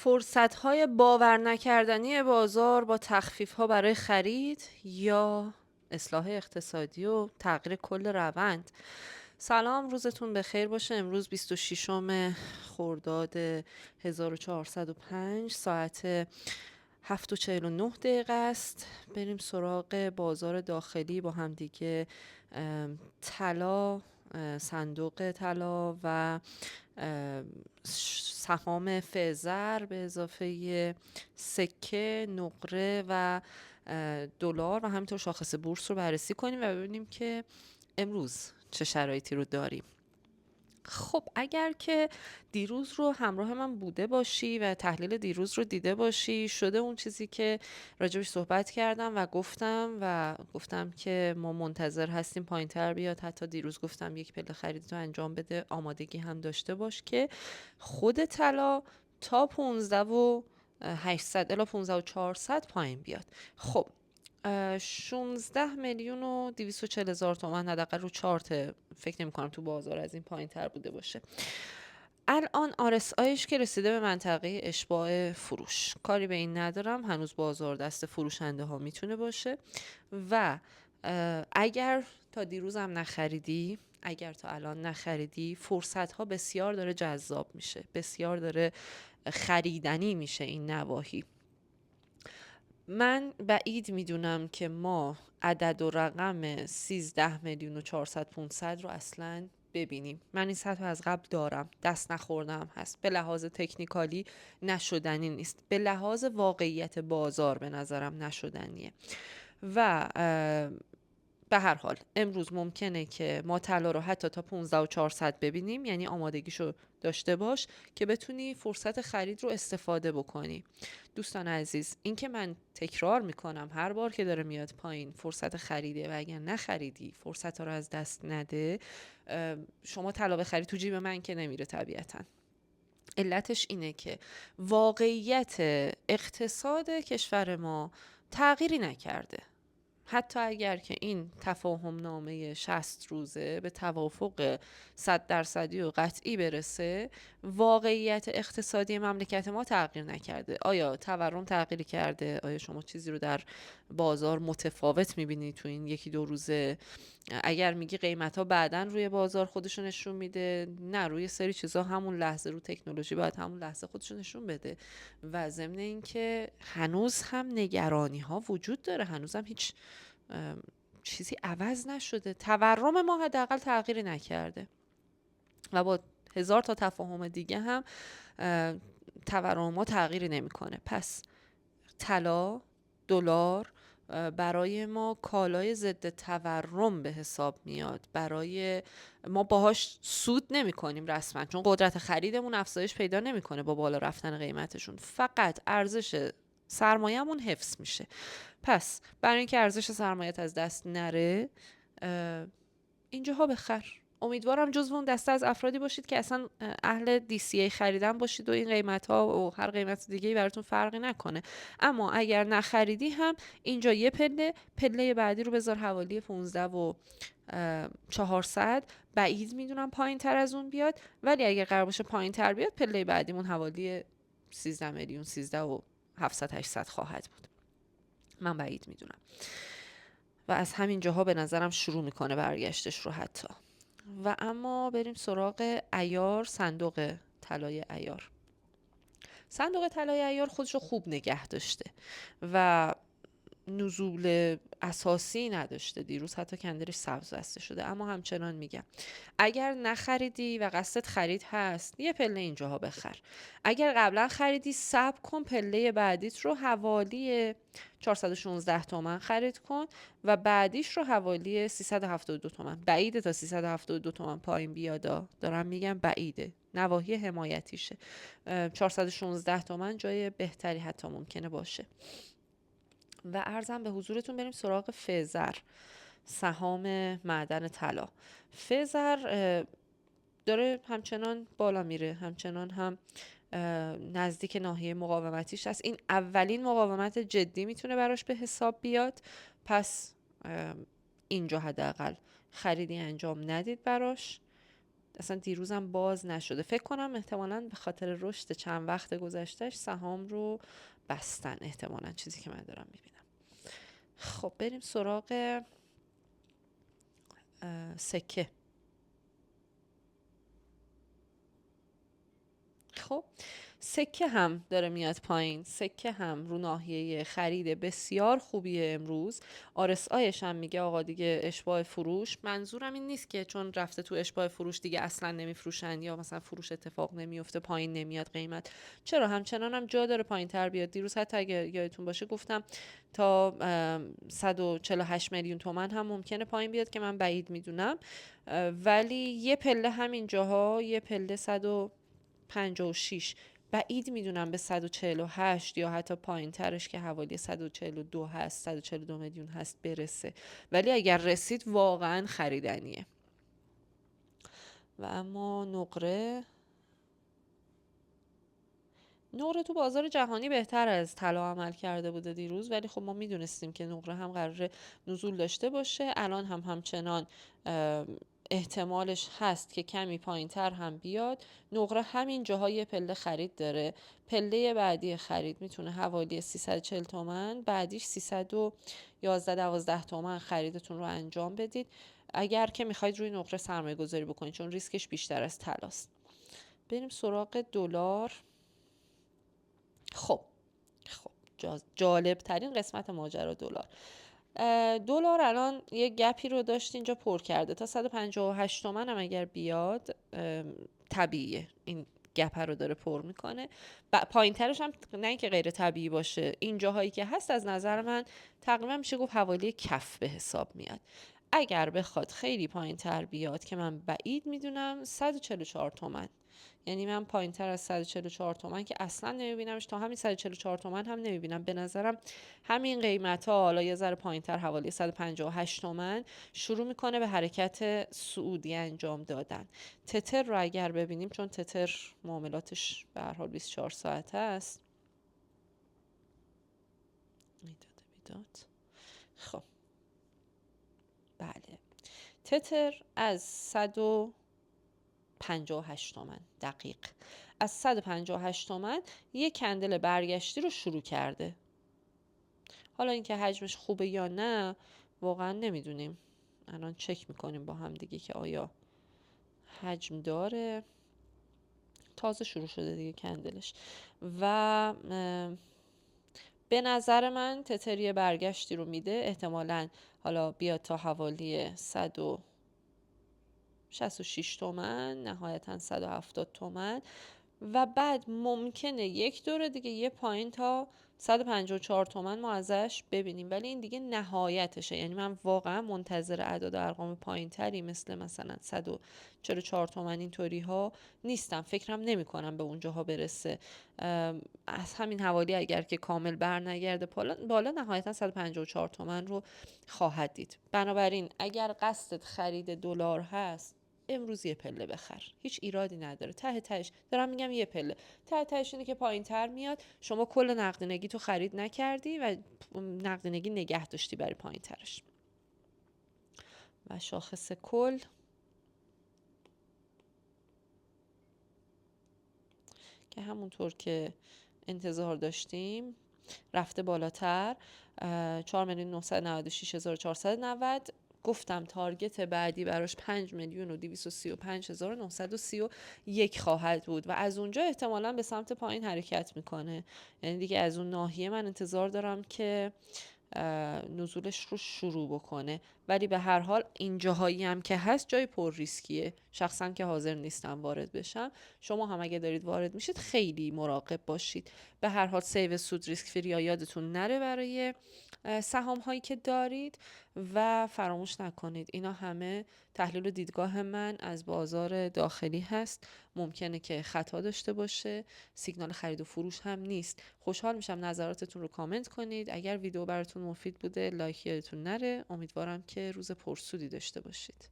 فرصت‌های باور نکردنی بازار با تخفیف‌ها برای خرید یا اصلاح اقتصادی و تغییر کل روند. سلام، روزتون بخیر باشه. امروز 26 خرداد 1405 ساعت 7:49 است. بریم سراغ بازار داخلی با هم دیگه. طلا، صندوق طلا و سهام فزر به اضافه سکه، نقره و دلار و همینطور شاخص بورس رو بررسی کنیم و ببینیم که امروز چه شرایطی رو داریم. خب اگر که دیروز رو همراه من بوده باشی و تحلیل دیروز رو دیده باشی، شده اون چیزی که راجبش صحبت کردم و گفتم که ما منتظر هستیم پایین تر بیاد. حتی دیروز گفتم یک پله خرید تو انجام بده، آمادگی هم داشته باش که خود طلا تا 15,800 الی 15,400 پایین بیاد. خب 16,240,000 تومان حداقل رو چارت، فکر نمی کنم تو بازار از این پایین تر بوده باشه. الان RSIش که رسیده به منطقه اشباع فروش، کاری به این ندارم، هنوز بازار دست فروشنده ها میتونه باشه و اگر تا دیروز هم نخریدی، اگر تا الان نخریدی، فرصت ها بسیار داره جذاب میشه، بسیار داره خریدنی میشه این نواحی. من بعید میدونم که ما عدد و رقم 13,400,500 رو اصلا ببینیم. من این سطح از قبل دارم، دست نخوردم هست، به لحاظ تکنیکالی نشدنی نیست، به لحاظ واقعیت بازار به نظرم نشدنیه و به هر حال امروز ممکنه که ما طلا رو حتی تا 15,400 ببینیم، یعنی آمادگیشو داشته باش که بتونی فرصت خرید رو استفاده بکنی. دوستان عزیز، این که من تکرار میکنم هر بار که داره میاد پایین فرصت خریده و اگر نخریدی فرصت ها رو از دست نده. شما طلا بخری تو جیب من که نمیره طبیعتاً. علتش اینه که واقعیت اقتصاد کشور ما تغییری نکرده. حتی اگر که این تفاهم نامه 60 روزه به توافق 100% و قطعی برسه، واقعیت اقتصادی مملکت ما تغییر نکرده. آیا تورم تغییر کرده؟ آیا شما چیزی رو در بازار متفاوت میبینید تو این یکی دو روزه؟ اگر میگی قیمت ها بعدن روی بازار خودشون نشون میده، نه، روی سری چیزا همون لحظه، رو تکنولوژی باید همون لحظه خودشون نشون بده. و ضمن این که هنوز هم نگرانی ها وجود داره، هنوز هم هیچ چیزی عوض نشده، تورم ما حداقل تغییری نکرده و با هزار تا تفاهم دیگه هم تورم ما تغییری نمیکنه. پس طلا، دلار برای ما کالای ضد تورم به حساب میاد، برای ما باهاش سود نمی کنیم رسما، چون قدرت خریدمون افزایش پیدا نمیکنه با بالا رفتن قیمتشون، فقط ارزش سرمایه‌مون حفظ میشه. پس برای اینکه ارزش سرمایه‌ت از دست نره، اینجاها بخر. امیدوارم جزو اون دسته از افرادی باشید که اصلا اهل DCA خریدن باشید و این قیمت ها و هر قیمت دیگه‌ای براتون فرقی نکنه. اما اگر نخریدی هم اینجا یه پله بعدی رو بذار حوالی 15,400. بعید میدونم پایین تر از اون بیاد، ولی اگر قرار باشه پایین تر بیاد، پله بعدیمون حوالی 13,000,000 13,700,800 خواهد بود. من بعید میدونم و از همین جاها به نظرم شروع میکنه برگشتش رو حتی. و اما بریم سراغ عیار، صندوق طلای عیار. صندوق طلای عیار خودش رو خوب نگه داشته و نزول اساسی نداشته. دیروز حتی کندرش سبز بسته شده، اما همچنان میگم اگر نخریدی و قصدت خرید هست، یه پله اینجاها بخر. اگر قبلا خریدی، صبر کن، پله بعدیت رو حوالی 416 تومن خرید کن و بعدیش رو حوالی 372 تومن. بعیده تا 372 تومن پایین بیادا، دارم میگم بعیده، نواحی حمایتیشه. 416 تومن جای بهتری حتی ممکنه باشه. و عرضم به حضورتون بریم سراغ فزر، سهام معدن طلا. فزر داره همچنان بالا میره، همچنان هم نزدیک ناحیه مقاومتیش هست. این اولین مقاومت جدی میتونه براش به حساب بیاد، پس اینجا حداقل خریدی انجام ندید براش. اصلا دیروزم باز نشده. فکر کنم احتمالاً به خاطر رشد چند وقت گذشتهش سهام رو بستن، احتمالاً چیزی که من دارم میبینم. خب بریم سراغ سکه. خب سکه هم داره میاد پایین، سکه هم رو ناحیه خرید بسیار خوبیه امروز. RSIش هم میگه آقا دیگه اشباع فروش. منظورم این نیست که چون رفته تو اشباع فروش دیگه اصلا نمیفروشن یا مثلا فروش اتفاق نمیفته، پایین نمیاد قیمت. چرا همچنان هم جا داره پایین تر بیاد. دیروز حتی اگه یادتون باشه گفتم تا 148 میلیون تومان هم ممکنه پایین بیاد که من بعید میدونم، ولی یه پله همین جاها، یه پله 156 بعید میدونم به 148 یا حتی پایین ترش که حوالی 142 هست، 142 میلیون هست برسه، ولی اگر رسید واقعا خریدنیه. و اما نقره تو بازار جهانی بهتر از طلا عمل کرده بوده دیروز، ولی خب ما میدونستیم که نقره هم قراره نزول داشته باشه. الان هم همچنان احتمالش هست که کمی پایین تر هم بیاد. نقره همین جاهای پله خرید داره. پله بعدی خرید میتونه حوالی 340 تومن، بعدیش 311-12 تومن خریدتون رو انجام بدید اگر که میخواید روی نقره سرمایه گذاری بکنید، چون ریسکش بیشتر از طلاست. بریم سراغ دلار. خب جالب ترین قسمت ماجرا دلار الان یه گپی رو داشت اینجا پر کرده تا 158 تومن هم اگر بیاد طبیعیه این گپ رو داره پر میکنه. پایین ترش هم نه اینکه غیر طبیعی باشه، این جاهایی که هست از نظر من تقریبا میشه گفت حوالی کف به حساب میاد. اگر بخواد خیلی پایین تر بیاد که من بعید میدونم 144 تومن، یعنی من پایین تر از 144 تومن که اصلا نمیبینمش، تا همین 144 تومن هم نمیبینم. به نظرم همین قیمت ها حالا یه ذره پایین تر حوالی 158 تومن شروع میکنه به حرکت صعودی انجام دادن. تتر رو اگر ببینیم، چون تتر معاملاتش به هر حال 24 ساعته است. خب بله، تتر از 158 تومن دقیق، از 158 تومن یک کندل برگشتی رو شروع کرده. حالا اینکه حجمش خوبه یا نه واقعا نمیدونیم، الان چک میکنیم با هم دیگه که آیا حجم داره. تازه شروع شده دیگه کندلش و به نظر من تتری برگشتی رو میده، احتمالاً حالا بیاد تا حوالی 166 تومن، نهایتاً 170 تومن و بعد ممکنه یک دوره دیگه یه پایین تا 154 تومن ما ازش ببینیم، ولی این دیگه نهایتشه. یعنی من واقعا منتظر اعداد ارقام پایین تری مثلا 144 تومن اینطوری ها نیستم. فکرم نمی کنم به اونجاها برسه. از همین حوالی اگر که کامل بر نگرده بالا نهایتا 154 تومن رو خواهد دید. بنابراین اگر قصدت خرید دلار هست امروز یه پله بخر، هیچ ایرادی نداره. ته تهش دارم میگم یه پله، ته تهش اینه که پایین تر میاد، شما کل نقدینگی تو خرید نکردی و نقدینگی نگه داشتی برای پایین ترش. و شاخص کل که همونطور که انتظار داشتیم رفته بالاتر، 4,996,490. گفتم تارگت بعدی براش 5,235,931 خواهد بود و از اونجا احتمالاً به سمت پایین حرکت میکنه. یعنی دیگه از اون ناحیه من انتظار دارم که نزولش رو شروع بکنه، ولی به هر حال این جاهایی هم که هست جای پر ریسکیه. شخصا که حاضر نیستم وارد بشم. شما هم اگه دارید وارد میشید خیلی مراقب باشید. به هر حال سیو سود ریسک فری یادتون نره برای سهام هایی که دارید و فراموش نکنید اینا همه تحلیل و دیدگاه من از بازار داخلی هست، ممکنه که خطا داشته باشه، سیگنال خرید و فروش هم نیست. خوشحال میشم نظراتتون رو کامنت کنید. اگر ویدیو براتون مفید بوده لایک یادتون نره. امیدوارم که روز پرسودی داشته باشید.